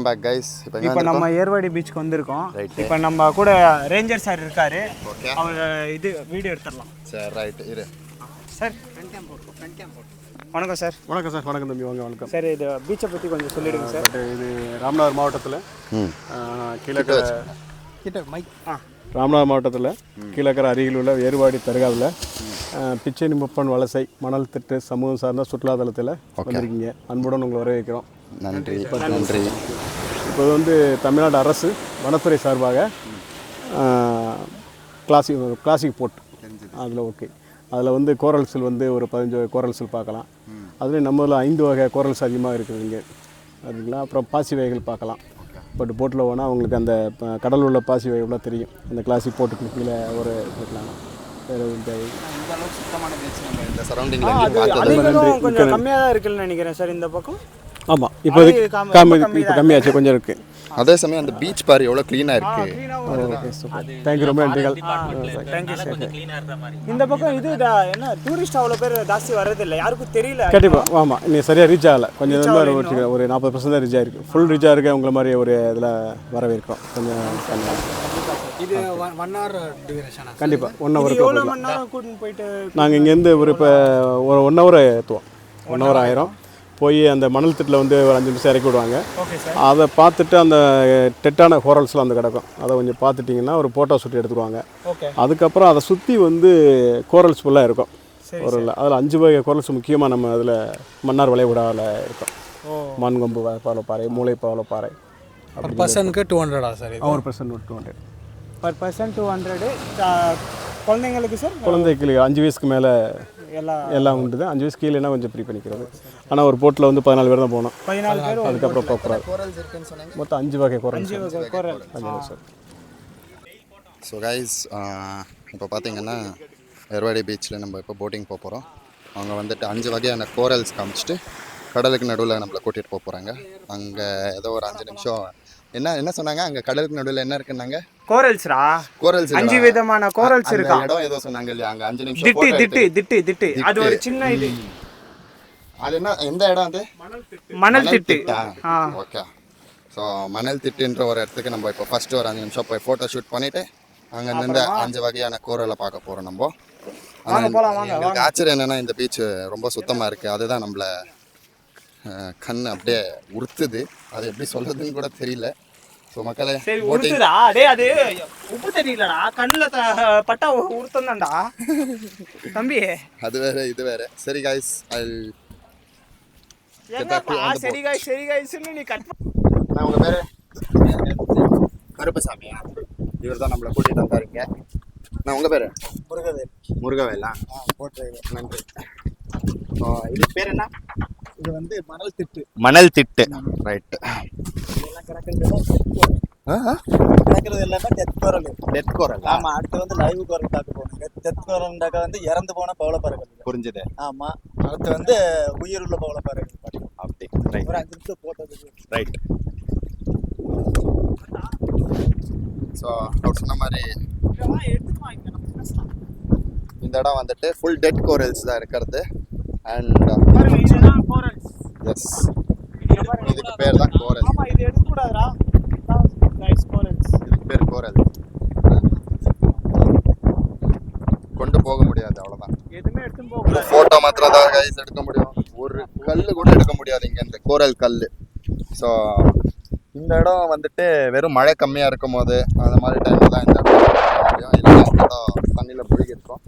Back guys. இப்போ நம்ம ஏர்வாடி பீச்சுக்கு வந்திருக்கோம். இப்போ நம்ம கூட ரேஞ்சர் சார் இருக்காரு. அவர் இது வீடியோ எடுத்துடலாம். சரி ரைட் இரு சார். வணக்கம் சார். வணக்கம் சார். வணக்கம் தம்பி. வாங்க. வணக்கம் சார். இது பீச்சை பற்றி கொஞ்சம் சொல்லிடுங்க சார். இது ராமநாதர் மாவட்டத்தில் ராமநாதர் மாவட்டத்தில் கீழக்கரை அருகில் உள்ள ஏர்வாடி தர்காவில் பிச்சை முப்பன் வலசை மணல் திட்டு சமூகம் சார்ந்த சுற்றுலாத்தலத்தில் வந்திருக்கீங்க. அன்புடன் உங்களை வரவேற்கிறோம். நன்றி நன்றி. இப்போ வந்து தமிழ்நாடு அரசு வனத்துறை சார்பாக கிளாசிக் போட் அதில் ஓகே. அதில் வந்து கோரல்ஸில் வந்து ஒரு 15 கோரல்ஸில் பார்க்கலாம். அதுலேயும் நம்மளில் 5 வகை கோரல்ஸ் அதிகமாக இருக்குது இங்கே அதுங்களா. அப்புறம் பாசி வகைகள் பார்க்கலாம். பட் போட்டில் போனால் அவங்களுக்கு அந்த கடல் உள்ள பாசி வகைகள்லாம் தெரியும். அந்த கிளாசிக் போட்டுக்கு கீழே ஒரு இருக்கலாம். வேறு இந்த சரௌண்டிங்கில் கொஞ்சம் கம்மியாக தான் இருக்குன்னு நினைக்கிறேன் சார் இந்த பக்கம். ஆமாம், இப்போ இப்போ கம்மியாச்சு, கொஞ்சம் இருக்குது. அதே சமயம் அந்த பீச் பாரு எவ்வளோ க்ளீனாக இருக்குது. Okay super. தேங்க்யூ, ரொம்ப நன்றிகள். Thank you sir. இந்த பக்கம் இது என்ன டூரிஸ்ட் அவ்வளோ பேர் ஜாஸ்தி வர்றதில்லை, யாருக்கும் தெரியல. கண்டிப்பாக ஆமாம், நீ சரியாக ரீச் ஆகலை. கொஞ்சம் ஒரு 40% தான் ரீச் ஆகிருக்கு. ஃபுல் ரீச் ஆகிருக்கு. உங்களை மாதிரி ஒரு இதில் வரவேற்கிறோம். கொஞ்சம் இது 1 hour டியூரேஷனா? கண்டிப்பாக 1 hour. எவ்வளோ மணி நேரம் கூட்டின்னு போயிட்டு நாங்கள் இங்கேருந்து ஒரு இப்போ ஒரு 1 hour ஏற்றுவோம். 1 hour ஆயிரும். போய் அந்த மணல் திட்டில் வந்து ஒரு 5 நிமிஷம் இறக்கி விடுவாங்க. அதை பார்த்துட்டு அந்த டெட்டான கோரல்ஸ்லாம் அந்த கிடக்கும். அதை கொஞ்சம் பார்த்துட்டிங்கன்னா ஒரு ஃபோட்டோ ஷூட் எடுத்துக்குவாங்க. அதுக்கப்புறம் அதை சுற்றி வந்து கோரல்ஸ் ஃபுல்லாக இருக்கும். ஒரு அதில் 5 வகை கோரல்ஸ் முக்கியமாக நம்ம அதில் மன்னார் வளைகுடாவில் இருக்கும். மண்கொம்பு பவளப்பாறை, மூளை பவளப்பாறை. பர்சனுக்கு 200 சார்? ஒரு பர்சன் 200. Per person 200. குழந்தைங்களுக்கு சார்? குழந்தைக்கு 5 வயசுக்கு மேலே எல்லாம் உண்டு தான். 5 வயசு கீழேனா கொஞ்சம் ஃப்ரீ பண்ணிக்கிறது. ஆனால் ஒரு போட்டில் வந்து 14 பேர் தான் போகணும். 14 பேர். அதுக்கப்புறம் போகக்கூடாது. மொத்தம் 5 வகை கோரல். சார். ஸோ கைஸ், இப்போ பார்த்தீங்கன்னா ஏர்வாடி பீச்சில் நம்ம இப்போ போட்டிங் போக போகிறோம். அவங்க வந்துட்டு 5 வகையான கோரல்ஸ் காமிச்சிட்டு கடலுக்கு நடுவில் நம்மளை கூட்டிகிட்டு போக போகிறாங்க. அங்கே ஏதோ ஒரு 5 நிமிஷம் என்ன சொன்னாங்க, அங்கே கடலுக்கு நடுவில் என்ன இருக்குன்னாங்க? கோரல்ஸ்ரா. கோரல்ஸ் 5 விதமான கோரல்ஸ் இருக்கா. இடம் ஏதோ சொன்னாங்க இல்லையா, அங்கே 5 நிமிஷம் திட்டு அது ஒரு சின்ன இது. அது என்ன, எந்த இடம் அது? மணல் திட்டு. ஓகே. ஸோ மணல் திட்டுன்ற ஒரு இடத்துக்கு நம்ம இப்போ ஃபஸ்ட்டு ஒரு 5 நிமிஷம் போய் ஃபோட்டோ ஷூட் பண்ணிவிட்டு அங்கே இருந்து 5 வகையான கோரலை பார்க்க போகிறோம் நம்ம. எங்களுக்கு ஆச்சரியம் என்னென்னா இந்த பீச் ரொம்ப சுத்தமாக இருக்குது. அதுதான் நம்மளை கண் அப்படியே உறுத்துது. அது எப்படி சொல்கிறதுன்னு கூட தெரியல. ஸோ மக்களே, அது உப்பு தெரியலடா, கண்ணில் பட்டா உறுத்தம்தான்டா தம்பி. அது வேற இது வேற. சரி காய்ஸ், சரி காய்ஸ்ன்னு நீ கட். நான் உங்கள் பேர் கருப்பசாமியா? இவர் தான் நம்மளை கூட்டிகிட்டு வந்தாருங்க. நான் உங்கள் பேர்? முருகவேலா. நன்றி. இது பேர் என்ன? இது வந்து மணல் திட்டு. ரைட்டு. நடக்கிறது எல்லாமே டெத் கோரல். ஆமா, அடுத்து வந்து லைவ் கோரல் பார்க்க போனாங்க. டெத் கோரல்ண்டாக்க வந்து இறந்து போன பவளப்பாறைகள். புரிஞ்சுது. ஆமா, அடுத்து வந்து உயிருள்ள பவளப்பாறைகள் பார்க்கணும். அப்படி ஒரு 5 நிமிஷம் போட்டது. ரைட். ஸோ அவர் சொன்ன மாதிரி இந்த இடம் வந்துட்டு ஃபுல் டெட் கோரல்ஸ் தான் இருக்கிறது. அண்ட் எஸ், இதுக்கு பேர் தான் கோரல். இதுக்கு பேர் கோரல். கொண்டு போக முடியாது, அவ்வளோதான். ஃபோட்டோ மாத்திரம் தான் கைஸ் எடுக்க முடியும். ஒரு கல் கூட எடுக்க முடியாது இங்கே, இந்த கோரல் கல். ஸோ இந்த இடம் வந்துட்டு வெறும் மழை கம்மியாக இருக்கும் போது அந்த மாதிரி டைமில் தான் இந்த இடம் முடியும். இல்லைன்னா இந்த இடம் தண்ணியில் மூழ்கி இருக்கும்.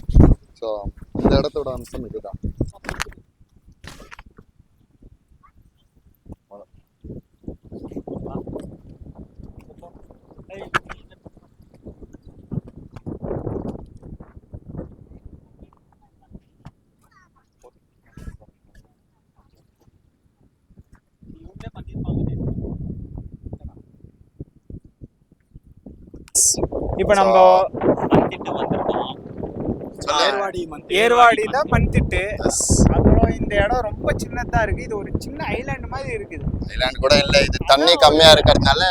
ஸோ இந்த இடத்தோட அம்சம் இதுதான். இப்போ நம்ம ஏர்வாடியில மண்திட்டு. அப்புறம் இந்த இடம் ரொம்ப சின்னதா இருக்கு. இது ஒரு சின்ன ஐலாண்ட் மாதிரி இருக்குது. ஐலாண்ட் கூட இல்ல, இது தண்ணி கம்மியா இருக்கிறதுனால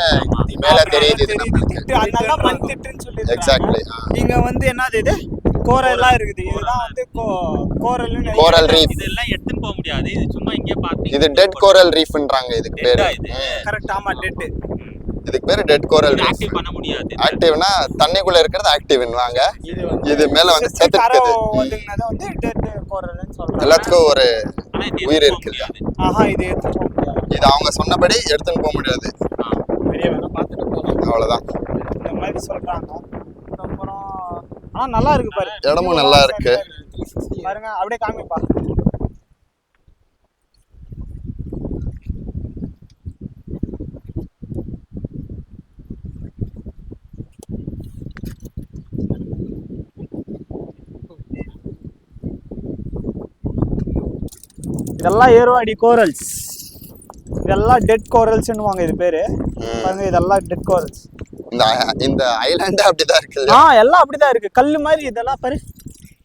மேல தெரியுது. அதனால மண்திட்டுன்னு சொல்லிட்டு. எக்ஸாக்ட்லி. நீங்க வந்து என்னது இது கோரல்லாம் இருக்குது. இதெல்லாம் வந்து கோரல்னு கோரல் ரீஃப். இதெல்லாம் எடுத்துன்னு போக முடியாது. இது சும்மா இங்கே பார்த்து இது டெட் கோரல் ரீஃப்ன்றாங்க இதுக்கு பேரு. கரெக்ட். ஆமா, டெட். இதுக்கு பேரு டெட் கோரல் ரீஃப். ஆக்டிவ் பண்ண முடியாது. ஆக்டிவ்னா தண்ணிக்குள்ள இருக்கிறது ஆக்டிவ்ன்னுவாங்க. இது மேல வந்து செத்துக்குது. அதுங்கனத வந்து டெட் கோரல்னு சொல்றாங்க. எல்லாத்துக்கும் ஒரு ஆனா இது உயிர் எடுத்துன்னு இருக்கு போக இல்லையா? ஆஹா, இது எடுத்து போக முடியாது. இது அவங்க சொன்னபடி எடுத்துன்னு போக முடியாது. வெளிய வேணா பார்த்துட்டு போலாம். அவ்வளவுதான். இந்த மாதிரி சொல்றாங்க. அப்புறம் நல்லா இருக்கு பாரு. இடமும் நல்லா இருக்கு. பாருங்க, அப்படியே காமிப்பா. இதெல்லாம் ஏர்வாடி கோரல்ஸ். இதெல்லாம் டெட் கோரல்ஸ்னுவாங்க இது பேரு. பாருங்க, இதெல்லாம் டெட் கோரல்ஸ். இந்த ஐலாண்டே அப்படிதான் இருக்கு. எல்லாம் அப்படிதான் இருக்கு. கல்லு மாதிரி இதெல்லாம் பாரு.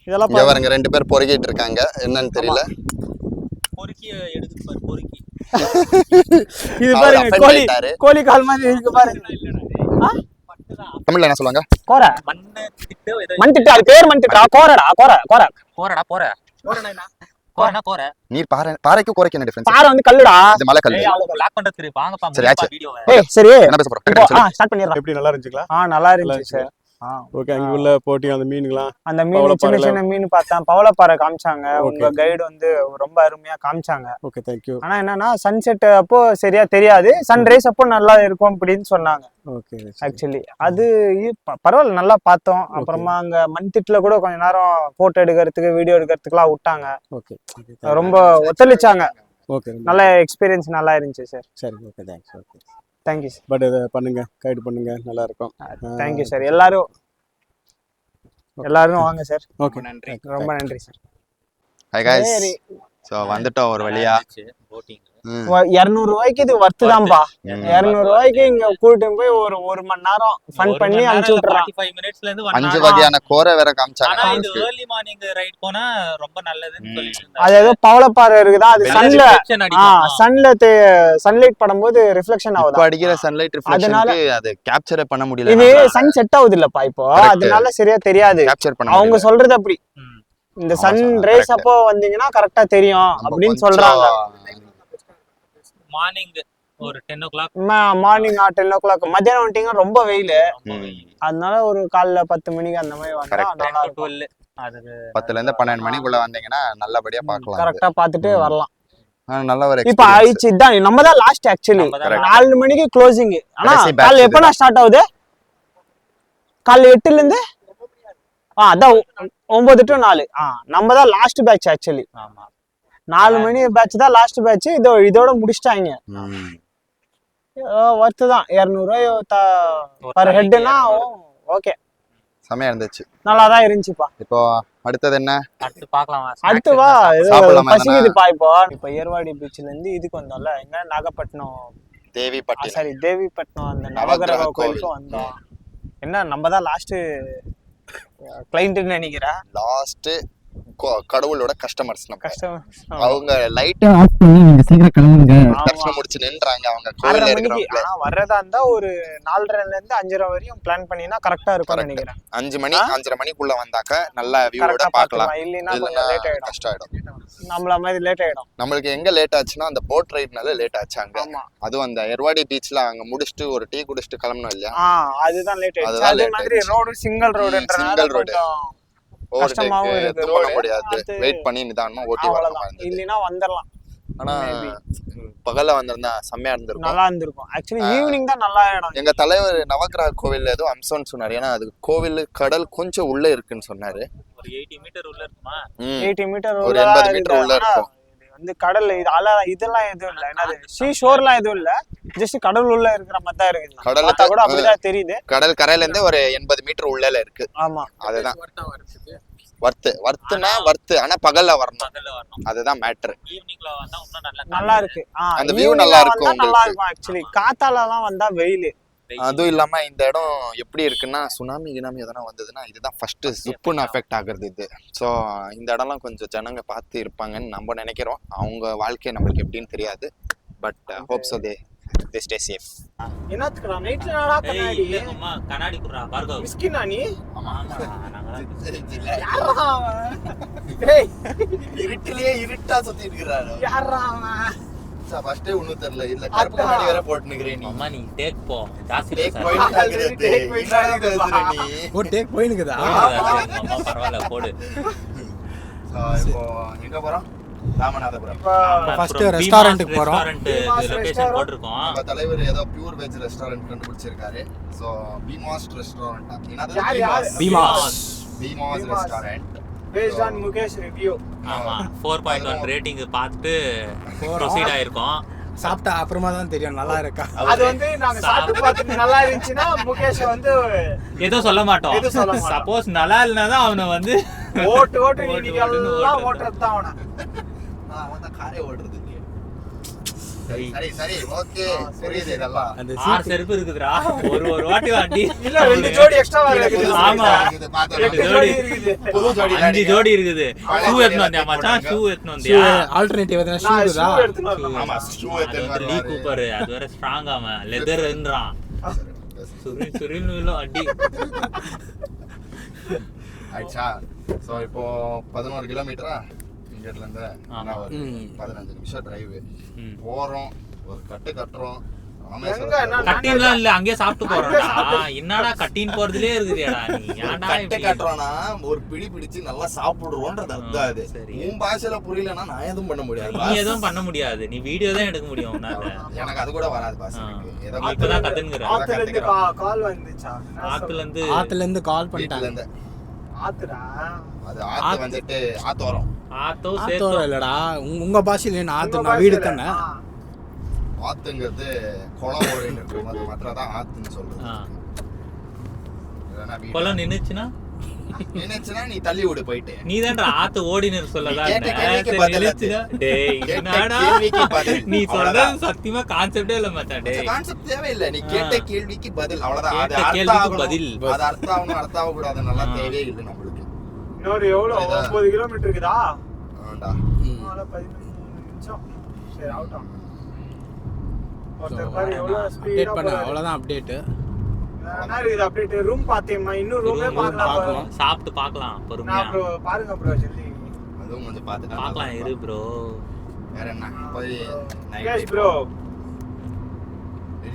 இதெல்லாம் இங்க பாருங்க, 2 பேர் பொறுக்கிட்டு இருக்காங்க. என்னன்னு தெரியல. பொறுக்கி எடுத்து பாரு. பொறுக்கி இது அவர் பாருங்க, offend கோழி ஆயிட்டாரு. கோழி கால் மாதிரி இருக்கு பாருங்க. தமிழ்ல என்ன சொல்லுவாங்க? கோர மண்ணு திட்டு ஏதோ மண் திட்டு. அது பேர் மண் திட்டா. கோரடா, கோர கோர போறடா போற. கோரனா கோர. நீர் பாறைக்கு கோரைக்கு என்ன டிஃபரன்ஸ்? பாறை வந்து கல்லுடா. இது மலை கல்லு. லாக் பண்றது வாங்க பா. சரி, ஆச்சு. வீடியோவை ஏய் சரி, என்ன பேச போறோம்? இப்போ ஸ்டார்ட் பண்ணிடலாம். எப்படி நல்லா இருந்துச்சுங்களா? நல்லா இருந்துச்சு சார். ஓகே. அங்கே உள்ள போட்டி அந்த மீனுங்களா? அந்த மீன் சின்ன சின்ன மீன் பார்த்தேன். பவளப்பாறை காமிச்சாங்க. உங்க கைடு வந்து ரொம்ப அருமையா காமிச்சாங்க. Okay, thank you. ஆனா என்னன்னா, சன்செட் அப்போ சரியா தெரியாது, சன்ரைஸ் அப்போ நல்லா இருக்கும் அப்படின்னு சொன்னாங்க. ஓகே. ஆக்சுவலி அது பரவாயில்ல, நல்லா பார்த்தோம். அப்புறமா அங்க மண்திட்டுல கூட கொஞ்ச நேரம் போட்டோ எடுக்கிறதுக்கு வீடியோ எடுக்கிறதுக்குலாம் விட்டாங்க. ஓகே. ரொம்ப ஒத்துழைச்சாங்க. ஓகே. நல்ல எக்ஸ்பீரியன்ஸ் நல்லா இருந்துச்சு சார். சரி, okay, thanks. Okay, thank you sir. But இதை பண்ணுங்க, கைடு பண்ணுங்க, நல்லா இருக்கும். Thank you sir. எல்லாரும் வாங்க சார். ஓகே, நன்றி. ரொம்ப நன்றி சார். Hi guys. சரி, சோ வந்துட்டோம் ஒரு வழியா. போட்டிங் 200 ரூபாய்க்கு இது வர்த்து தான்பா. 200 ரூபாய்க்கு இங்க கூட்டிட்டு போய் ஒரு மணி நேரம் ஃபன் பண்ணி அனுப்பிச்சு விட்டுறான். 45 மினிட்ஸ்ல இருந்து 5 வகையான கோரை வேற காமிச்சாங்க. ஆனா இது ஏர்லி மார்னிங் ரைட் போனா ரொம்ப நல்லதுன்னு சொல்லிட்டு அது ஏதோ பவளப்பாறை இருக்குதா, அது சன்லைட் படும்போது ரிஃப்ளெக்ஷன் இப்ப ஆகுது. அடிக்கிற சன்லைட் ரிஃப்ளெக்ஷனுக்கு அது கேப்சர் பண்ண முடியல. இது சன் செட் ஆகுது இல்லப்பா இப்போ, அதனால சரியா தெரியாது. கேப்சர் பண்ண அவங்க முடியல. சொல்றது அப்படி. இந்த சன் ரேஸ் அப்போ வந்தீங்கன்னா கரெக்டா தெரியும் அப்படின்னு சொல்றாங்க. மார்னிங் ஒரு 10 o'clock மார்னிங் 10 o'clock. மத்தியானம் வந்துட்டீங்கன்னா ரொம்ப வெயில். அதனால ஒரு காலைல 10 மணிக்கு அந்த மாதிரி வந்தா நல்லா இருக்கும். 12 அதுக்கு 10ல இருந்து 12 மணிக்குள்ள வந்தீங்கன்னா நல்லபடியா பார்க்கலாம். கரெக்டா பார்த்துட்டு வரலாம். நல்ல ஒரு இப்ப experience. ஆயிடுச்சு, இதான் நம்ம தான் லாஸ்ட். ஆக்சுவலி 4 மணிக்கு க்ளோசிங். ஆனா கடைசி batch காலைல எப்பனா ஸ்டார்ட் ஆகுது? காலைல 8ல இருந்து அதான் 9 to 4. நம்ம தான் லாஸ்ட் பேட்ச். ஆக்சுவலி ஆமா 4 மணி பேட்ச் தான் லாஸ்ட் பேட்ச். இதோட முடிச்சிட்டாங்க. வர்த்து தான் 200 ரூபாய் பர் ஹெட்னா. ஓகே, செமையா இருந்துச்சு. நல்லா தான் இருந்துச்சுப்பா. இப்போ அடுத்தது என்ன? அடுத்து பார்க்கலாம். அடுத்து வா, சாப்பிடலாமா? பசிக்குதுப்பா. இப்போ ஏர்வாடி பீச்ல இருந்து இதுக்கு வந்தோம்ல, எங்க நாகப்பட்டினம், தேவிப்பட்டினம். சாரி தேவிப்பட்டினம், அந்த நவகிரக கோயிலுக்கு வந்தோம். என்ன நம்ம தான் லாஸ்ட் கிளைண்ட்னு நினைக்கிறேன். லாஸ்ட் கடவுளோட கஸ்டமர்ஸ் நம்ம. கஷ்டம். அவங்க லைட் ஆஃப் பண்ணி நீங்க சீக்கிரம் கிளம்புங்க. தர்ஷனம் முடிச்சு நின்றாங்க அவங்க கோயில்ல இருக்கறவங்க. வரதா இருந்தா ஒரு 4:30ல இருந்து 5:30 வரையும் பிளான் பண்ணினா கரெக்டா இருக்கும்னு நினைக்கிறேன். 5 மணி 5:30 மணிக்குள்ள வந்தாக்க நல்ல வியூவோட பார்க்கலாம். இல்லனா கொஞ்சம் லேட் ஆயிடும். கஷ்டம் ஆயிடும். நம்மள மாதிரி லேட் ஆயிடும். நம்மளுக்கு எங்க லேட் ஆச்சுன்னா அந்த போட் ரைட்னால லேட் ஆச்சு அங்க. அதுவும் அந்த ஏர்வாடி பீச்ல அங்க முடிச்சிட்டு ஒரு டீ குடிச்சிட்டு கிளம்பணும் இல்லையா? அதுதான் லேட் ஆயிடுச்சு. அதே மாதிரி ரோடு சிங்கிள் ரோடுன்றனால கொஞ்சம் கஷ்டமாவும் இருக்கு. பண்ண முடியாது. வெயிட் பண்ணி நிதானமா ஓட்டி வரலாம். இல்லனா வந்தறலாம். ஆனா பகல்ல வந்திருந்தா செம்மையா இருந்திருக்கும். நல்லா இருந்திருக்கும். ஆக்சுவலி ஈவினிங் தான் நல்லா இடம். எங்க தலைவர் நவகிரக கோவில்ல ஏதோ அம்சம்னு சொன்னாரு. ஏன்னா அது கோவில் கடல் கொஞ்சம் உள்ள இருக்குன்னு சொன்னாரு. ஒரு 80 மீட்டர் உள்ள இருக்குமா? 80 மீட்டர் ஒரு 80 மீட்டர் உள்ள இருக்கும். வந்து கடல் இது இதெல்லாம் எதுவும் இல்ல. என்னது சீ ஷோர்லாம் எதுவும் இல்ல. ஜஸ்ட் கடல் உள்ள இருக்கிற மாதிரி தான் இருக்கு. கடலுக்கு கூட அப்படிதான் தெரியுது. கடல் கரையில இருந்து ஒரு 80 மீட்டர் உள்ளல இருக்கு. ஆமா, அதுதான் வர்த்துனா வர்த்து. ஆனா பகல்ல வரணும். அதுதான் மேட்டர். ஈவினிங்ல வந்தா இன்னும் நல்லா இருக்கு. அந்த வியூ நல்லா இருக்கும். நல்லா இருக்கும். ஆக்சுவலி காத்தாலலாம் வந்தா வெயில். அதுவும் இல்லாம இந்த இடம் எப்படி இருக்குன்னா, சுனாமி எதனா வந்ததுன்னா இதுதான் ஃபர்ஸ்ட் சுப்புன்னு அஃபெக்ட் ஆகுறது இது. ஸோ இந்த இடம்லாம் கொஞ்சம் ஜனங்க பார்த்து இருப்பாங்கன்னு நம்ம நினைக்கிறோம். அவங்க வாழ்க்கை நம்மளுக்கு எப்படின்னு தெரியாது. But hope so they they stay safe. என்னத்துக்குடா நைட்ல நாடா ஏய் கண்ணாடி இல்ல அம்மா கண்ணாடி குடுறா பார்கவ். மிஸ்கினா நீ ஆமாடா நாங்க யாரா அவன் டேய் இருட்டிலேயே இருட்டா சுத்திட்டு இருக்காரு. யாரா அவன் ஃபர்ஸ்ட் ஒண்ணும் தெரியல. இல்ல கருப்பு கண்ணாடி வேற போட்டுனுக்குறே நீ. அம்மா நீ டேக் போ ஜாஸ்தி டேக் பேசாத. பாயிண்ட் ஆகுறது. Take point என்னடா ஆகுது. பேசுற நீ? ஓ டேக் போயினுக்குதா அம்மா பரவாயில்ல போடு. இப்போ எங்க போறோம்? ராமநாதபுரம். first restaurant க்கு போறோம். ரெஸ்டாரண்ட் லொகேஷன் போட்டுருக்கோம். நம்ம தலைவர் ஏதோ பியூர் வெஜ் ரெஸ்டாரண்ட் கண்டுபிடிச்சிருக்காரு. So Bheema's restaurant. என்னது? யார்? Bheema's Bheema's restaurant. based on Mukesh review ஆமா 4.1 ரேட்டிங் பார்த்துட்டு ப்ரொசீட் ஆயிருக்கோம். சாப்பிட்டா அப்புறமா தான் தெரியும் நல்லா இருக்கா. அது வந்து நாங்க சாப்பிட்டு பார்த்துட்டு நல்லா இருந்துச்சுன்னா முகேஷ் வந்து ஏதோ சொல்ல மாட்டோம். எதுவும் சொல்ல மாட்டோம். சப்போஸ் நல்லா இல்லைன்னா தான் அவனை வந்து ஓட்டு நீங்க எல்லாம் ஓட்டுறது தான் அவனை அவன் தான் காரே ஓடுறது இல்லையே. சரி ஓகே புரியுது இதெல்லாம். அந்த 6 செருப்பு இருக்குதுடா. ஒரு வாட்டி வாண்டி இல்ல 2 ஜோடி எக்ஸ்ட்ரா இருக்குது. ஆமா. இது பார்த்தா 8 ஜோடி இருக்குது. புது ஜோடி 5 ஜோடி இருக்குது. ஷூ எடுத்து வந்தியா மச்சான்? ஷூ எடுத்து வந்தியா? ஆல்டர்னேட்டிவ் எதனா ஷூ நான் இருக்குதா? shoe எடுத்துட்டு வரணும். ஆமா ஷூ அது வந்து லீ கூப்பர். அது வேற ஸ்ட்ராங் அவன் லெதர்ன்றான். சுரின்னு அடி. ஆயிடுச்சா. சோ இப்போ 11 கிலோமீட்டரா இங்கல இருந்து ஆமா. 15 நிமிஷம் டிரைவ். ம். போறோம் ஒரு கட்டு கட்டுறோம். எங்க என்ன கட்டின்லாம் இல்ல அங்கேயே சாப்பிட்டு போறோம்டா. என்னடா கட்டின் போறதுலயே இருக்குதுடா நீ. ஏன்டா கட்டு இப்படி? கட்டுறோம்னா ஒரு பிடி பிடிச்சு நல்லா சாப்பிடுறோம்ன்றது அர்த்தம் அது. சரி. உன் பாஷையில புரியலன்னா நான் எதுவும் பண்ண முடியாது. நீ எதுவும் பண்ண முடியாது. நீ வீடியோ தான் எடுக்க முடியும் உன்னால. எனக்கு அது கூட வராது பாஷை. ஏதோ நீ இப்பதான் கத்துன்னுக்குற. ஆத்துல இருந்து கால் வந்துச்சா ஆத்துல இருந்து கால் வீட்டுல பண்ணிட்டாங்க. இருந்து ஆத்துடா அது ஆத்து வந்துட்டு ஆத்தோரம். ஆத்தோ ஆத்தோரம் சேர்த்தோ. இல்லடா உங்க பாஷையில என்ன ஆத்துனா வீடு தானே. ஆத்துங்கிறது குளம் ஓடின்னு இருக்கும். அது மற்றதான் ஆத்துன்னு சொல்றது. ஆ. இல்லைன்னா வீடு. கொலை நின்னுச்சுன்னா நினைச்சுன்னா நீ தள்ளி விடு போயிட்டு. நீ தான்டா ஆத்து ஓடினு சொல்லலாம். நீ கேட்ட கேள்விக்கு பதில் அது. டேய் கேட்ட என்னடா கேள்விக்கு பதில். நீ சொல்றது அவ்வளவுதான். சத்தியமா கான்செப்டே இல்ல மச்சான். டேய் கான்செப்ட் தேவையில்லை. நீ கேட்ட கேள்விக்கு பதில் அவ்வளவுதான். அது கேட்ட அர்த்தம் கேள்விக்கு ஆகணும். பதில். அது அர்த்தம் ஆகணும் அர்த்தம் ஆகக்கூடாது நல்லா தேவையே இல்லை நம்மளுக்கு. இன்னொரு எவ்வளவு 9 கிலோமீட்டர் இருக்குதா? ஆண்டா. 15 நிமிஷம். சரி ஆகட்டும். ஒருத்தர் பாரு எவ்வளவு ஸ்பீடா அப்டேட் பண்ண போறாரு. அவ்வளவுதான் அப்டேட். என்ன இருக்குது அப்டேட்? ரூம் பார்த்தேம்மா. இன்னும் ரூமே பார்க்கலாம். பார்க்கலாம். சாப்பிட்டு பார்க்கலாம் நான் பொறுமையா ப்ரோ பாருங்க ப்ரோ ஜல்தி. அதுவும் கொஞ்சம் பார்த்துட்டு பார்க்கலாம் இரு ப்ரோ. வேற என்ன போய் கேஷ் ப்ரோ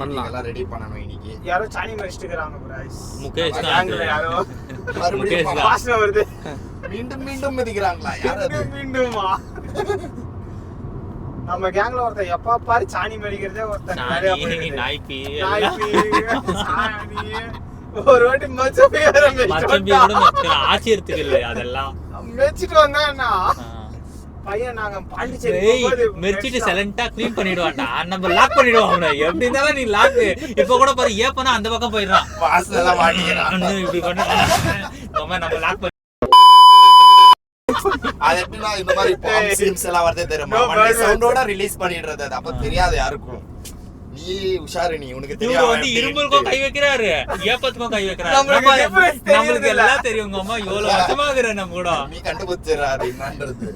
பண்ணலாம். எல்லாம் ரெடி பண்ணணும் இன்னைக்கு. யாரோ சாணி மரிச்சிட்டு இருக்காங்க ப்ரோ. முகேஷ் தான் கேங்ல யாரோ மறுபடியும் முகேஷ் தான். வாசனை வருது. மீண்டும் மீண்டும் மிதிக்கிறாங்களா யார் அது? மீண்டுமா நம்ம கேங்ல ஒருத்தன் எப்ப பாரு சாணி மரிக்கிறதே ஒருத்தன் நிறைய சாணி போயிடுது. நாய்ப்பி நாய்ப்பி, சாணி. ஒரு வாட்டி மச்சப்பி வேற மச்சம்பியோட மெச்சம் ஆச்சரியத்துக்கு இல்லை அதெல்லாம். மெச்சிட்டு வந்தான்னா பையன் நாங்க பாண்டிச்சேரி டேய் போகும்போது மெர்ச்சிட்டு சைலண்டா க்ளீன் பண்ணிடுவான்டா. நம்ம லாக் பண்ணிடுவோம் அவனை. எப்படி இருந்தாலும் நீ லாக். இப்ப கூட பாரு ஏப்பனா அந்த பக்கம் போயிடுறான். வாசல்ல எல்லாம் மாட்டிக்கிறான். இப்படி பண்ண நம்ம லாக் பண்ணி அது எப்படின்னா இந்த மாதிரி பாம் சீன்ஸ் எல்லாம் வரதே தெரியுமா? வண்டி சவுண்டோட ரிலீஸ் பண்ணிடுறது. அது அப்ப தெரியாது யாருக்கும். நீ உஷாரு நீ உனக்கு இவங்க தெரியாது. வந்து இரும்பலுக்கும் கை வைக்கிறாரு, ஏப்பத்துக்கும் கை வைக்கிறாரு. நம்மளுக்கு difference தெரியுது நம்மளுக்கு இல்ல? எல்லாம் தெரியும். உங்க அம்மா எவ்வளவு வருஷமா இருக்கிற நம்ம கூட நீ கண்டுபிடிச்சிடறாரு என்னன்றது.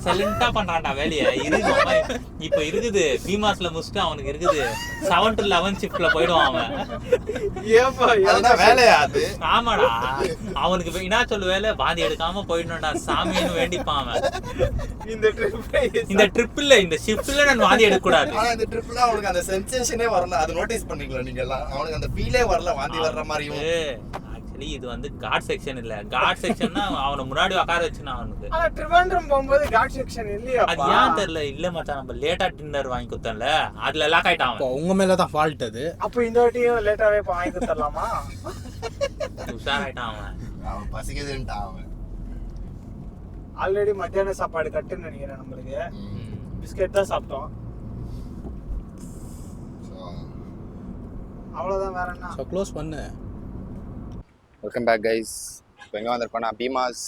சைலண்டா பண்றான்டா வேலையை. இப்ப இருக்குது பீமாஸ்ல முடிச்சுட்டு அவனுக்கு இருக்குது 7 to 11 ஷிஃப்ட்ல போயிடுவான் அவன். ஏப்பா அதுதான் வேலையா அது? ஆமாடா அவனுக்கு என்ன சொல்லு வேலை பாதி எடுக்காம போயிடணும்டா சாமின்னு வேண்டிப்பான் அவன். இந்த ட்ரிப் இல்ல இந்த ஷிஃப்ட்ல நான் வாந்தி எடுக்க கூடாது. ஆனா இந்த ட்ரிப்ல அவனுக்கு அந்த சென்சேஷனே வரல. அது நோட்டீஸ் பண்ணீங்களா நீங்க எல்லாம்? அவனுக்கு அந்த ஃபீலே வரல வாந்தி வர்ற மாதிரியும். ஆக்சுவலி இது வந்து காட் செக்ஷன் இல்ல. காட் செக்ஷன்னா அவனை முன்னாடி உட்கார வச்சுனா அவனுக்கு. ஆனா ட்ரிவாண்ட்ரம் போகும்போது காட் செக்ஷன் இல்லையா? அது ஏன் தெரியல. இல்ல மச்சான் நம்ம லேட்டா டின்னர் வாங்கி கொடுத்தோம்ல அதுல லாக் ஆயிட்டான் அப்போ அவன். உங்க மேல தான் ஃபால்ட் அது. அப்ப இந்த வாட்டியும் லேட்டாவே வாங்கி கொடுத்துடலாமா? உஷாராயிட்டான் அவன். அவன் பசிக்குதுன்ட்டான் அவன். ஆல்ரெடி மத்தியான சாப்பாடு கட்டுன்னு நினைக்கிறேன். நம்மளுக்கு பிஸ்கெட் தான் சாப்பிட்டோம். அவ்வளவுதான் வேற என்ன. சோ க்ளோஸ் பண்ணு. Welcome back guys. இப்போ எங்கே வந்திருக்கோன்னா பீமாஸ்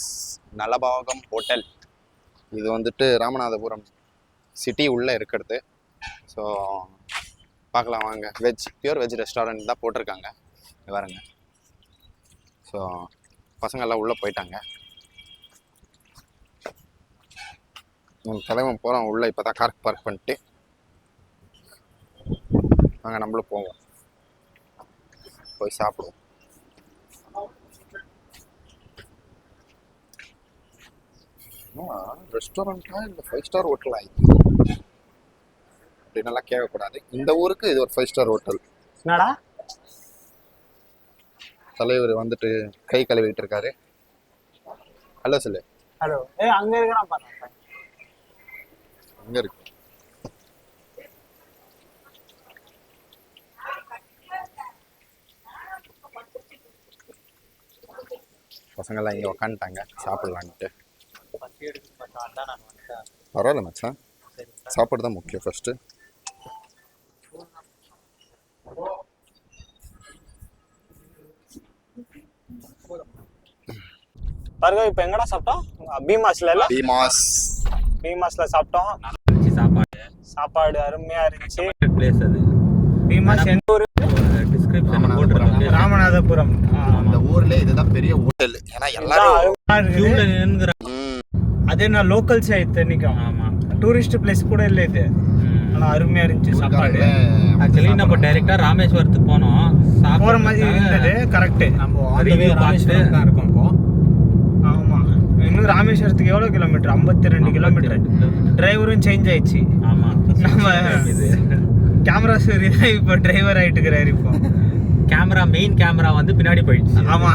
நலபாகம் ஹோட்டல். இது வந்துட்டு ராமநாதபுரம் சிட்டி உள்ளே இருக்கிறது. ஸோ பார்க்கலாம் வாங்க. பியூர் வெஜ் ரெஸ்டாரண்ட் தான் போட்டிருக்காங்க. பாருங்க. ஸோ பசங்கள்லாம் உள்ளே போயிட்டாங்க. தலைவன் போகிறான் உள்ளே. இப்போ தான் கார் பார்க் பண்ணிட்டு அங்கே நம்மளும் போவோம், போய் சாப்பிடுவோம். ரெஸ்டாரண்ட்டா இல்லை 5 ஸ்டார் ஹோட்டலா அப்படின்னலாம் கேட்கக்கூடாது. இந்த ஊருக்கு இது ஒரு 5 ஸ்டார் ஹோட்டல். என்னடா தலைவர் வந்துட்டு கை கழுவிட்டு இருக்காரு. ஹலோ சொல்லு. ஹலோ. அங்க இருக்கிறான் பாருங்க. அங்க இருக்கு. பசங்கள்லாம் இங்கே உக்காந்துட்டாங்க சாப்பிடலான்ட்டு. பரவாயில்ல மச்சான், சாப்பாடு தான் முக்கியம் ஃபர்ஸ்ட்டு. பாருங்க இப்போ எங்கடா சாப்பிட்டோம்? பீமாஸ்ல இல்ல? பீமாஸ்ல சாப்பிட்டோம். சாப்பாடு அருமையா இருந்துச்சு. பிளேஸ் அது. பீமாஸ் எந்த ஊரு? டிஸ்கிரிப்ஷன் போட்டுருக்கோம். ராமநாதபுரம். அந்த ஊர்ல இதுதான் பெரிய ஹோட்டல். ஏன்னா எல்லாரும் கியூல நின்னுங்கறாங்க. அது என்ன லோக்கல்ஸ் இத்தனைக்கும். ஆமா, டூரிஸ்ட் பிளேஸ் கூட இல்ல இது. ஆனா அருமையா இருந்துச்சு சாப்பாடு. ஆக்சுவலி நம்ம டைரக்டா ராமேஸ்வரத்துக்கு போனோம். போற மாதிரி இருந்தது. கரெக்ட். நம்ம ரிவ்யூ பார்த்துட்டு தான் இருக்கோம் இப்போ. ஆமா, இன்னும் ராமேஸ்வரத்துக்கு எவ்வளவு கிலோமீட்டர்? 52 கிலோமீட்டர். டிரைவரும் சேஞ்ச் ஆயிடுச்சு. ஆமா, நம்ம கேமரா சரி தான் இப்போ டிரைவர் ஆயிட்டு இருக்கிறாரு. இப்போ கேமரா மெயின் கேமரா வந்து பின்னாடி போயிடுச்சு. ஆமா,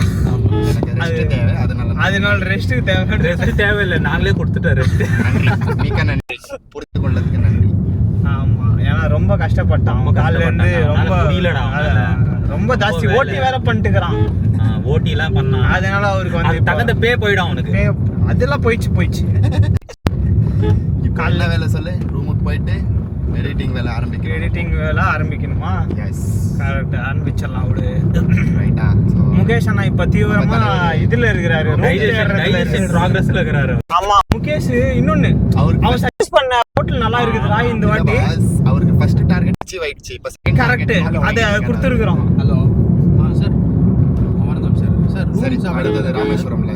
அதனால ரெஸ்ட்டுக்கு தேவை. ரெஸ்ட் தேவையில்லை, நாங்களே கொடுத்துட்டோம் ரெஸ்ட். மிக்க நன்றி, புரிந்து கொண்டதுக்கு நன்றி. ஆமா, ஏன்னா ரொம்ப கஷ்டப்பட்டான் காலையில இருந்து. ரொம்ப முடியலடா, ரொம்ப ஜாஸ்தி ஓட்டி வேலை பண்ணிட்டுக்கிறான். ஓட்டி எல்லாம் பண்ணா, அதனால அவருக்கு வந்து தகுந்த பே போயிடும் அவனுக்கு. அதெல்லாம் போயிடுச்சு. காலைல வேலை சொல்லு, ரூமுக்கு போயிட்டு எடிட்டிங் வேலை ஆரம்பிக்கணுமா? S, correct. ஆரம்பிச்சிடலாம் விடு. ரைட்டா? முகேஷ் அண்ணா இப்ப தீவிரமா இதுல இருக்கிறாரு, ப்ராக்ரஸ்ல இருக்கிறாரு. ஆமா, முகேஷ் இன்னொன்னு அவன் சஜஸ்ட் பண்ண ஹோட்டல் நல்லா இருக்குதுடா இந்த வாட்டி. அவருக்கு ஃபர்ஸ்ட் டார்கெட் அச்சீவ் ஆயிடுச்சு. இப்ப கரெக்ட், அதை கொடுத்துருக்குறோம். ஹலோ சார், வணக்கம் சார். சார் சரி, அடுத்தது ராமேஸ்வரம்ல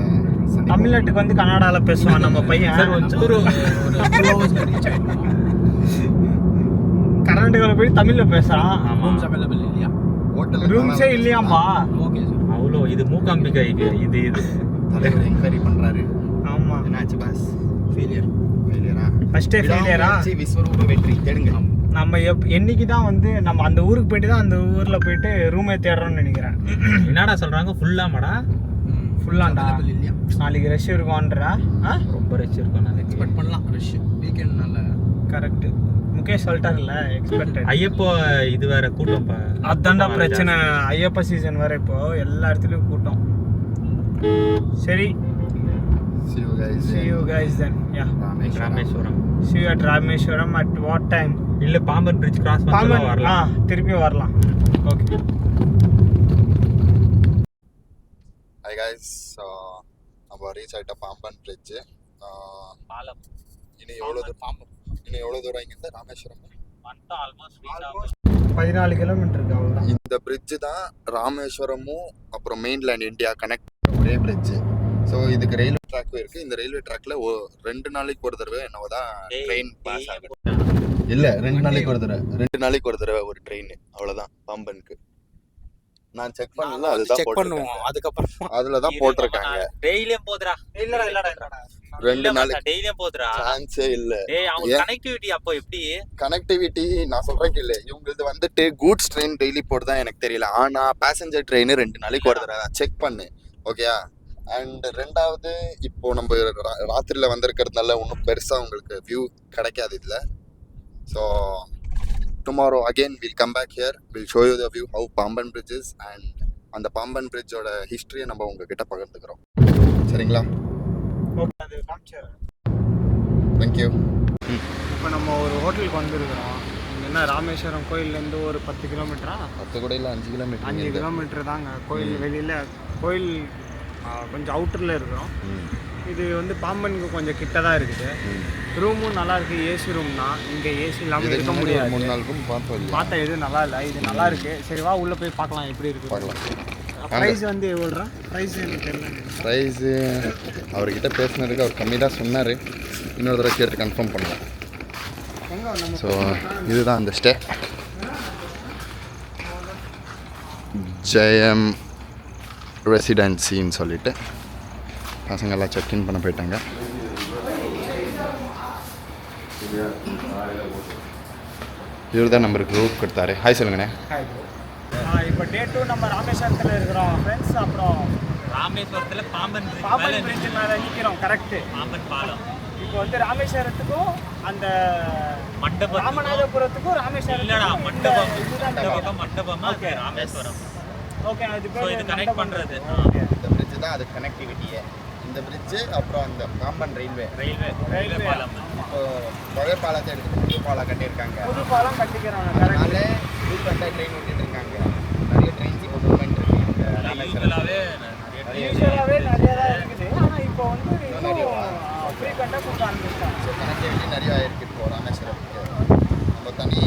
தமிழ்நாட்டுக்கு வந்து கன்னடால பேசுவான் நம்ம பையன். கர்நாடகால போய் தமிழ்ல பேசுறான். ரூம்ஸே இல்லையாம்பா. Okay sir. அவ்வளோ இது மூகாம்பிகை. இது தலைவர் என்கொயரி பண்றாரு. ஆமா, என்னாச்சு பாஸ்? ஃபெயிலியரா? ஃபர்ஸ்ட் ஃபெயிலியரா? விஸ்வரூப வெற்றி தேடுங்க. நம்ம என்னைக்கு தான் வந்து நம்ம அந்த ஊருக்கு போயிட்டு தான் அந்த ஊர்ல போயிட்டு ரூமே தேடுறோம்னு நினைக்கிறேன். என்னடா சொல்றாங்க? ஃபுல்லாமாடா? ஃபுல்லாண்டா. நாளைக்கு ரஷ் இருக்கும்ன்றா? ரொம்ப ரஷ் இருக்கும். நாளைக்கு எக்ஸ்பெக்ட் பண்ணலாம் ரஷ் வீக்கெண்ட்னால. கரெக்ட், முகேஷ் சொல்லிட்டார்ல, எக்ஸ்பெக்டட். ஐயப்போ இது வேற கூட்டம். அதான்டா பிரச்சனை. ஐயப்ப சீசன் வேற இப்போ எல்லா இடத்துலயும் கூட்டம். சரி, see you guys then. Yeah, Rameswaram. see you at Rameswaram at what time? இல்ல பாம்பன் பிரிட்ஜ் கிராஸ் பண்ணி வரலாம். திருப்பி வரலாம். ஓகே. Hi guys, நம்ம ரீச் ஆயிட்ட பாம்பன் பிரிட்ஜ். பாலம். இனி எவ்வளவு தூரம் இங்கிருந்து ராமேஸ்வரம்? ஆல்மோஸ்ட் 14 கிலோமீட்டர் இருக்கு, அவ்வளவுதான். இந்த பிரிட்ஜ் தான் ராமேஸ்வரமும் அப்புறம் மெயின்லேண்ட் இந்தியா கனெக்ட் ஒரே பிரிட்ஜ். ஸோ இதுக்கு ரயில்வே ட்ராக்கும் இருக்கு. இந்த ரயில்வே ட்ராக்ல 2 நாளைக்கு ஒரு தடவை என்னவதான் ட்ரெயின் பாஸ் ஆகுது. இல்ல 2 நாளைக்கு ஒரு தடவை, 2 நாளைக்கு ஒரு தடவை ஒரு ட்ரெயின். அவ்வளவுதான் பாம்பனுக்கு. நான் செக் பண்ணல, அதுதான் செக் பண்ணுவோம். அதுக்கப்புறம் அதுல தான் போட்டிருக்காங்க. டெய்லியும் போதுடா. இல்லடா 2 நாளைக்கு டெய்லியும் போதுடா. சான்ஸே இல்ல. டேய், அவங்க கனெக்டிவிட்டி அப்போ எப்படி? கனெக்டிவிட்டி நான் சொல்றேன் இல்ல, இவங்களுக்கு வந்துட்டு கூட்ஸ் ட்ரெயின் டெய்லி போடுதான் எனக்கு தெரியல. ஆனா பேசஞ்சர் ட்ரெயின் 2 நாளைக்கு ஒரு தடவை செக் பண்ணு. ஓகேயா? அண்ட் ரெண்டாவது, இப்போ நம்ம ராத்திரியில் வந்திருக்கிறதுனால ஒன்றும் பெருசாக உங்களுக்கு வியூ கிடைக்காது இதில். So tomorrow again will come back here, will show you the view how Pamban bridge is. And அந்த பாம்பன் பிரிட்ஜோட ஹிஸ்ட்ரியை நம்ம உங்ககிட்ட பகிர்ந்துக்கிறோம். சரிங்களா? ஓகே, அது காமிச்சேன். தேங்க்யூ. இப்போ நம்ம ஒரு ஹோட்டலுக்கு வந்துருக்கிறோம். என்ன, ராமேஸ்வரம் கோயிலேருந்து ஒரு 10 கிலோமீட்டரா? 10 கூட இல்லை, 5 கிலோமீட்டர். 5 கிலோமீட்டர் தாங்க. கோயில் வெளியில், கோயில் கொஞ்சம் அவுட்டரில் இருக்கிறோம். இது வந்து பாம்பனுக்கு கொஞ்சம் கிட்ட தான் இருக்குது. ரூமும் நல்லா இருக்குது. ஏசி ரூம் தான். இங்கே ஏசி இல்லாமல் இருக்க முடியாது. 3 நாள் ரூம் பார்த்தா எதுவும் நல்லா இல்லை, இது நல்லா இருக்குது. சரி வா, உள்ளே போய் பார்க்கலாம் எப்படி இருக்குது. பார்க்கலாம். ப்ரைஸ் வந்து எவ்வளோ? ப்ரைஸ் எனக்கு தெரியல. ப்ரைஸு அவர்கிட்ட பேசினதுக்கு அவர் கம்மி தான் சொன்னார். இன்னொரு தடவை கேட்டு கன்ஃபார்ம் பண்ணலாம். ஸோ இதுதான் அந்த ஸ்டே. ஜெயம் ரெசிடென்சின்னு சொல்லிட்டு பசங்கள்லாம் செக்இன் பண்ண போயிட்டாங்க. இவர் தான் நம்பருக்கு ரூட் கொடுத்தாரு. ஹாய் சொல்லுங்கண்ணே. இப்போ டே 2 நம்ம ராமேஸ்வரத்தில் இருக்கிறோம் ஃப்ரெண்ட்ஸ். அப்புறம் ராமேஸ்வரத்துல பாம்பன் பிரிட்ஜ் மேலே நிற்கிறோம். கரெக்டு. பாம்பன் பாலம். இப்போ வந்து ராமேஸ்வரத்துக்கும் அந்த மண்டபம் ராமநாதபுரத்துக்கும் ராமேஸ்வரம் இல்லடா மண்டபம் மண்டபமா ராமேஸ்வரம். ஓகே, அது ஸோ இது கனெக்ட் பண்றது. இந்த பிரிட்ஜ் தான் அது கனெக்டிவிட்டியே. இந்த பிரிட்ஜு அப்புறம் அந்த பாம்பன் ரயில்வே பாலம். இப்போ பழைய பாலத்தை எடுத்துட்டு புது பாலம் கட்டியிருக்காங்க. புது பாலம் கட்டிக்கிறாங்க. அதனால ரீசெண்டாக ட்ரெயின் விட்டுட்டு இருக்காங்க. நிறைய ட்ரெயின்ஸ் இப்போ மூவ்மெண்ட் இருக்கு இங்கே ராமேஸ்வரத்துக்கு. யூஸ்வலாகவே நிறைய தான் இருக்குது. ஆனால் இப்போ வந்து ஃப்ரீக்வெண்ட்டாக கொடுக்க ஆரம்பிச்சிட்டாங்க. ஸோ கனெக்டிவிட்டி நிறைய ஆயிருக்கு இப்போ ராமேஸ்வரத்துக்கு. நம்ம தனி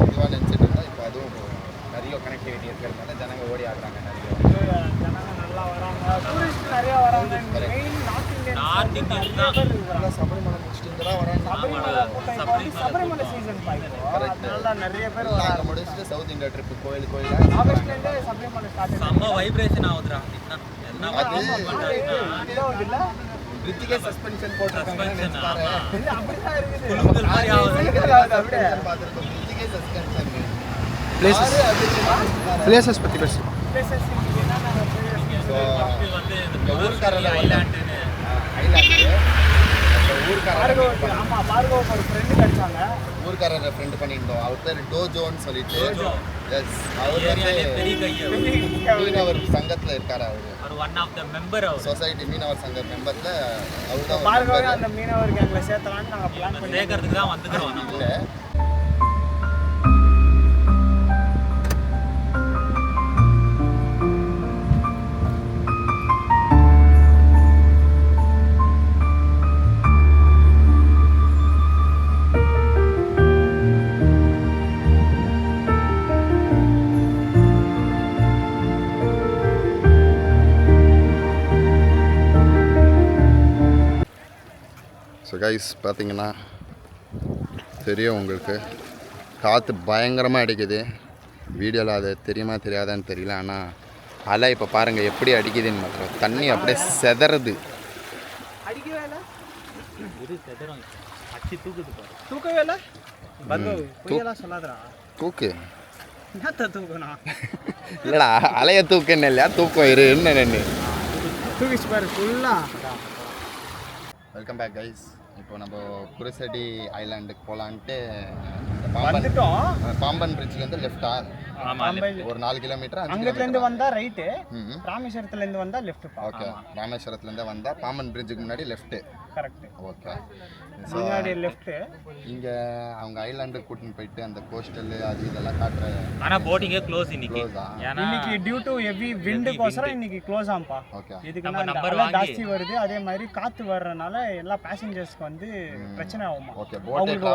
இதுவாக நினச்சிட்டு இருந்தால் இப்போ அதுவும் நிறைய கனெக்டிவிட்டி இருக்கிறதுனால ஜனங்க ஓடி ஆடுறாங்க. நிறைய ஜனங்க நல்லா வராங்க, டூரிஸ்ட் நிறைய வராங்க. மெயின் நார்த் இந்தியன் தான் சபரிமலை முடிச்சுட்டு இங்கே தான் வராங்க. சபரிமலை சீசன் அதனால நிறைய பேர் நாங்கள் முடிச்சுட்டு சவுத் இந்தியா ட்ரிப்பு கோயிலாக ஆகஸ்ட்லேருந்தே சபரிமலை ஸ்டார்ட். செம்ம வைப்ரேஷன் ஆகுதுடா. என்ன இல்லை பிரிட்ஜுக்கே சஸ்பென்ஷன் போட்டிருக்காங்க. அப்படிதான் இருக்குது. குழுக்கள் மாதிரி ஆகுது. பார்த்துருக்கோம். பிரிட்ஜுக்கே சஸ்பென்ஷன். பிளேசஸ் பற்றி பேசு. பிளேசஸ் என்னென்ன ஃபர்ஸ்ட் வந்து இந்த ஊர்க்காரர் ஐலாண்டுன்னு ஊர்க்காரர் ஆமா, பார்கவுக்கு ஒரு ஃப்ரெண்டு கிடைச்சாங்க. ஊர்க்காரரை ஃப்ரெண்ட் பண்ணியிருந்தோம். அவர் பேர் டோஜோன்னு சொல்லிட்டு. எஸ், அவர் ஏரியாலே வந்து பெரிய கையை மீனவர் சங்கத்தில் இருக்கார். அவர் ஒரு ஒன் ஆஃப் த மெம்பர். அவர் சொசைட்டி மீனவர் சங்க மெம்பரில் அவர் தான் பார்கவே அந்த மீனவர் கேங்ல சேர்த்தலான்னு நாங்கள் பிளான் பண்ணி சேர்க்கறதுக்கு தான் வந்துக்கிறோம் நம்ம. இல்லை. ஸோ கைஸ் பார்த்தீங்கன்னா தெரியும் உங்களுக்கு, காற்று பயங்கரமாக அடிக்குது. வீடியோவில் அது தெரியுமா தெரியாதான்னு தெரியல. ஆனால் அலை இப்போ பாருங்கள் எப்படி அடிக்குதுன்னு மாத்திரம். தண்ணி அப்படியே செதறது. அடிக்கவே இல்லை, இது செதறம் அச்சி தூக்குது பாரு. தூக்கவே இல்லை. பொய்யெல்லாம் சொல்லாதடா. தூக்கு என்னத்த தூக்கணும்? இல்லைடா, அலையை தூக்குன்னு இல்லையா, தூக்கம் இரு என்ன. தூக்கிச்சு பாரு ஃபுல்லாக. Welcome back guys. இப்போ நம்ம குருசடி ஐலாண்டுக்கு போகலான்ட்டு வந்துட்டோம். பாம்பன் பிரிட்ஜ்லேருந்து லெஃப்டா ஒரு 4 கிலோமீட்டர். அங்கிருந்து வந்தா ரைட்டு, ராமேஸ்வரத்துலேருந்து வந்தா லெஃப்ட். ஓகே, ராமேஸ்வரத்துலேருந்து வந்தால் பாம்பன் பிரிட்ஜுக்கு முன்னாடி லெஃப்ட்டு. கரெக்ட். ஓகே, முன்னாடி லெஃப்ட். இங்கே அவங்க ஐலாண்டுக்கு கூட்டின்னு போயிட்டு அந்த கோஸ்டல் அது இதெல்லாம் காட்டுற. ஆனால் போட்டிங்கே க்ளோஸ் இன்னைக்கு. ஏன்னா இன்னைக்கு டியூ டு ஹெவி விண்டுக்கோசரம் இன்னைக்கு க்ளோஸ் ஆகும்பா. ஓகே, இதுக்கு நம்ம நம்பர் நம்பர் ஜாஸ்தி வருது. அதே மாதிரி காற்று வர்றதுனால எல்லா பேசஞ்சர்ஸ்க்கு வந்து பிரச்சனை ஆகுமா. ஓகே, அவங்களுக்கு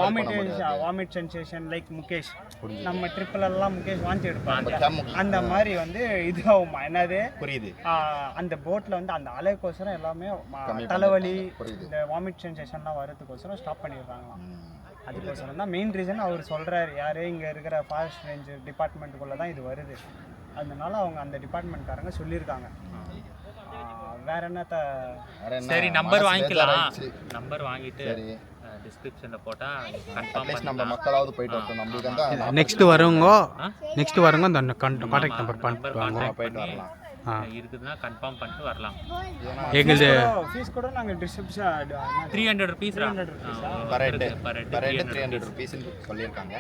வாமிட் சென்சேஷன் லைக் முகேஷ். நம்ம ட்ரிப்பிலெல்லாம் முகேஷ் வாந்தி எடுப்பாங்க. அந்த மாதிரி வந்து இது ஆகுமா. என்னது புரியுது. அந்த போட்டில் வந்து அந்த அலைக்கோசரம் எல்லாமே தலைவலி இந்த வாமிட் சென்சேஷன்லாம் வர்றதுக்கோசரம் ஸ்டாப் பண்ணிடுறாங்களாம். அதுக்கோசரம் தான் மெயின் ரீசன் அவர் சொல்கிறாரு. யார் இங்கே இருக்கிற ஃபாரஸ்ட் ரேஞ்சர் டிபார்ட்மெண்ட்டுக்குள்ளே தான் இது வருது. அதனால அவங்க அந்த டிபார்ட்மெண்ட்காரங்க சொல்லியிருக்காங்க. வேற என்னத்த. சரி, நம்பர் வாங்கிக்கலாம். நம்பர் வாங்கிட்டு டிஸ்கிரிப்ஷனில் போட்டால் கன்ஃபார்ம் நம்ம மக்களாவது போயிட்டு வரட்டும். நம்மளுக்கு வந்து நெக்ஸ்ட் வரவங்க அந்த கான்டாக்ட் நம்பர் பண்ணிட்டு போயிட்டு வரலாம். இருக்குதுன்னா கன்ஃபார்ம் பண்ணிட்டு வரலாம். எங்களுது ஃபீஸ் கூட நாங்கள் description 300 rupees per head 300 rupees சொல்லியிருக்காங்க.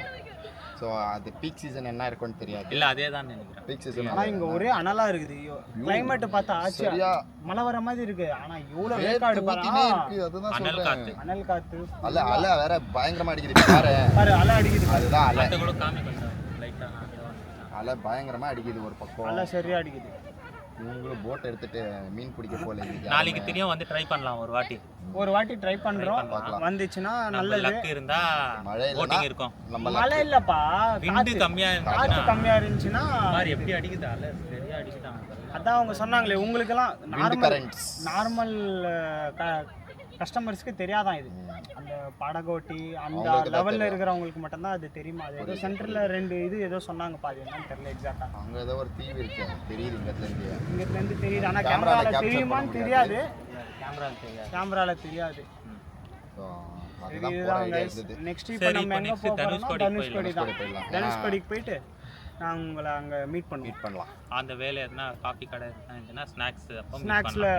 ஸோ அது பீக் சீசன் என்ன இருக்குன்னு தெரியாது. இல்லை, அதே தான் நினைக்கிறேன் பீக் சீசன். ஆனால் இங்கே ஒரே அனலா இருக்குது. கிளைமேட் பார்த்தா ஆச்சரியா மழை வர மாதிரி இருக்கு. ஆனால் எவ்வளோ வேக்காடு இருக்கு. அதுதான் அனல் காத்து. அனல் காத்து. அலை வேற பயங்கரமா அடிக்குது. பாரு அலை அடிக்குது. அதுதான் அலை. கூட காமி கொஞ்சம் லைட்டா அலை பயங்கரமா அடிக்குது. ஒரு பக்கம் அலை சரியா அடிக்குது. இவங்களும் போட் எடுத்துட்டு மீன் பிடிக்க போல. நாளைக்கு திரும்பியும் வந்து ட்ரை பண்ணலாம். ஒரு வாட்டி ட்ரை பண்றோம். வந்துச்சுன்னா நல்லது. லக் இருந்தா போட்டிங் இருக்கும். மழை இல்லப்பா, விண்டு கம்மியா காத்து கம்மியா இருந்துச்சுன்னா மாதிரி எப்படி அடிக்குது அலை சரியா அடிக்குதான். அதான் அவங்க சொன்னாங்களே உங்களுக்கெல்லாம் நார்மல் கஸ்டமர்ஸ்க்கு தெரியாதான் இது. அந்த படகோட்டி அந்த லெவலில் இருக்கிறவங்களுக்கு மட்டும்தான் அது தெரியுமா. அது ஏதோ சென்டரில் 2 இது ஏதோ சொன்னாங்க பாதி, என்னன்னு தெரியல எக்ஸாக்டாக. அங்கே ஏதோ ஒரு தீவு இருக்கு தெரியுது இங்கேருந்து தெரியுது, ஆனால் கேமராவில் தெரியுமான்னு தெரியாது. கேமராவில் தெரியாது. நெக்ஸ்ட் இப்போ நம்ம எங்கே போகிறோம், தனுஷ்கோடி தான். தனுஷ்கோடிக்கு போயிட்டு நான் உங்களை அங்கே மீட் பண்ணலாம். அந்த வேலை எதுனா காஃபி கடை இருந்துச்சுன்னா ஸ்நாக்ஸ் அப்போ ஸ்நாக்ஸில்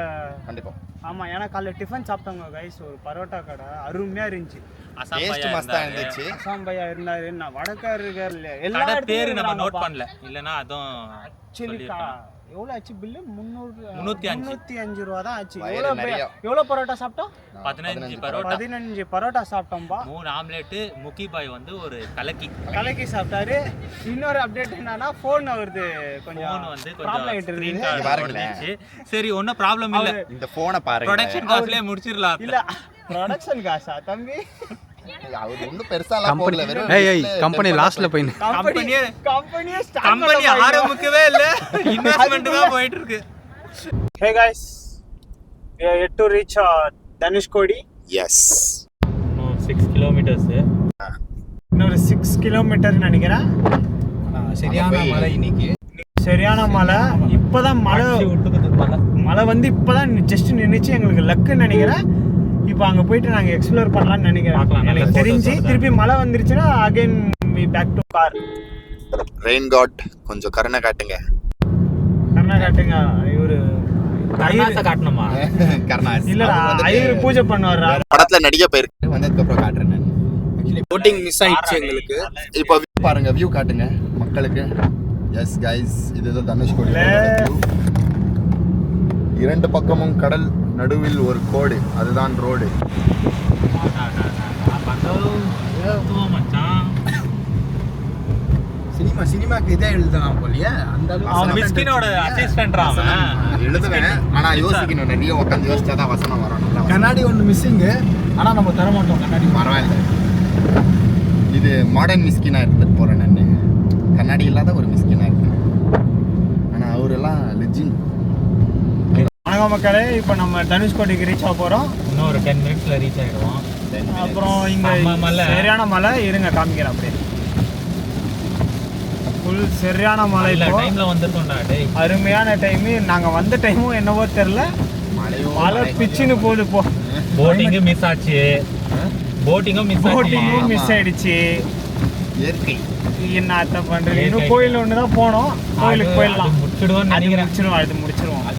கண்டிப்பாக. ஆமாம், ஏன்னா காலைல டிஃபன் சாப்பிட்டாங்க கைஸ். ஒரு பரோட்டா கடை அருமையாக இருந்துச்சு. அசாம் பையா இருந்தாரு, நான் வடக்காரர்கள் எல்லா பேரு நம்ம நோட் பண்ணல, இல்லைன்னா அதுவும் ஆக்சுவலி எவ்வளோ ஆச்சு பில்லு? 305 ரூபா தான் ஆச்சு. எவ்வளோ பரோட்டா சாப்பிட்டோம்? 15 பரோட்டா சாப்பிட்டோம்பா. 3 ஆம்லெட். முக்கி பாய் வந்து ஒரு கலக்கி சாப்பிட்டாரு. இன்னொரு அப்டேட் என்னன்னா ஃபோன் அவரது கொஞ்சம் வந்து ப்ராப்ளம் ஆயிட்டு இருக்கு. சரி, ஒன்றும் ப்ராப்ளம் இல்லை. இந்த ஃபோனை பாருங்க, ப்ரொடக்ஷன் காஸ்ட்லயே முடிச்சிடலாம். இல்ல ப்ரொடக்ஷன் காசா தம்பி? அவர் ஒன்றும் பெருசாலாம் போகல, வெறும் கம்பெனி லாஸ்ட்ல போய் கம்பெனி ஆரம்பிக்கவே இல்லை, இன்வெஸ்ட்மெண்ட் தான் போயிட்டு இருக்கு. Hey guys, we are yet to reach Dhanushkodi. Yes. 6 kilometers. இன்னொரு 6 கிலோமீட்டர் நினைக்கிறேன். சரியான மழை இன்னைக்கு, சரியான மழை. இப்பதான் மழை வந்து இப்பதான் ஜஸ்ட் நின்னுச்சு. எங்களுக்கு லக்குன்னு நினைக்கிறேன். இப்போ அங்கே போயிட்டு நாங்கள் எக்ஸ்ப்ளோர் பண்ணலாம்னு நினைக்கிறேன். எனக்கு தெரிஞ்சு திருப்பி மழை வந்துருச்சுன்னா again we back to car. Rain god கொஞ்சம் கருணை காட்டுங்க. கருணை காட்டுங்க. இவரு காட்டணுமா? கருணாஸ் இல்லடா, ஐயர் பூஜை பண்ணுவாரா? படத்துல நடிக்க போயிருக்கு, வந்ததுக்கு அப்புறம் காட்டுறேன் நான். ஆக்சுவலி போட்டிங் மிஸ் ஆயிடுச்சு எங்களுக்கு. இப்போ வியூ பாருங்க, வியூ காட்டுங்க மக்களுக்கு. எஸ் கைஸ், இதுதான் தனுஷ்கோடி. 2 பக்கமும் கடல், நடுவில் ஒரு கோடு, அதுதான் ரோடு. சினிமாக்கு இதே எழுதலாம் போலியே. அந்த மிஸ்கினோட அசிஸ்டன்ட் எழுதுவேன், ஆனா யோசிக்கணும், நிறைய உட்காந்து யோசிச்சாதான் வசனம் வரும். நல்லா கண்ணாடி ஒன்று மிஸ்ஸிங்கு, ஆனால் நம்ம தர மாட்டோம் கண்ணாடி. பரவாயில்ல, இது மாடர்ன் மிஸ்கினா இருந்துட்டு போறேன் நான். கண்ணாடி இல்லாத ஒரு மிஸ்கினா இருக்கு, ஆனா அவரெல்லாம் லெஜெண்ட். வணக்கம் மக்களே, இப்போ நம்ம தனுஷ்கோடிக்கு ரீச் ஆக போகிறோம். இன்னும் ஒரு 10 மினிட்ஸ்ல ரீச் ஆகிடுவோம். அப்புறம் இங்கே சரியான மழை, இருங்க காமிக்கிறேன். அப்படியே ஃபுல் சரியான மழை. டைம்ல வந்துட்டோம்டா டேய், அருமையான டைமு. நாங்கள் வந்த டைமும் என்னவோ தெரில, மழை பிச்சுன்னு போகுது. போட்டிங்கும் மிஸ் ஆச்சு, போட்டிங்கும் மிஸ் ஆயிடுச்சு. இயற்கை என்னத்த பண்ணுறது? இன்னும் கோயில் ஒன்று தான் போனோம், கோயிலுக்கு போயிடலாம். முடிச்சிடுவோம் நினைக்கிறேன். அது முடிச்சிடும்.